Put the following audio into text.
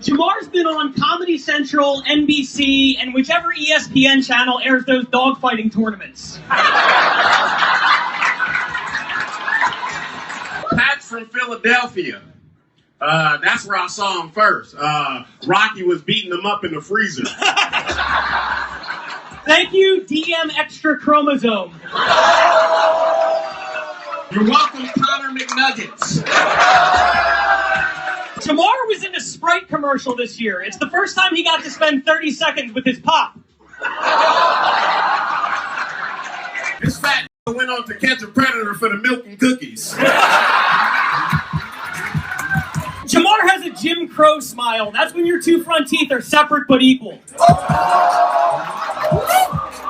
Jamar's been on Comedy Central, NBC, and whichever ESPN channel airs those dogfighting tournaments. Pat's from Philadelphia. That's where I saw him first. Rocky was beating him up in the freezer. Thank you, DM Extra Chromosome. You're welcome, Connor McNuggets. Jamar was in a Sprite commercial this year. It's the first time he got to spend 30 seconds with his pop. This fat went on to catch a predator for the milk and cookies. Jamar has a Jim Crow smile. That's when your two front teeth are separate but equal.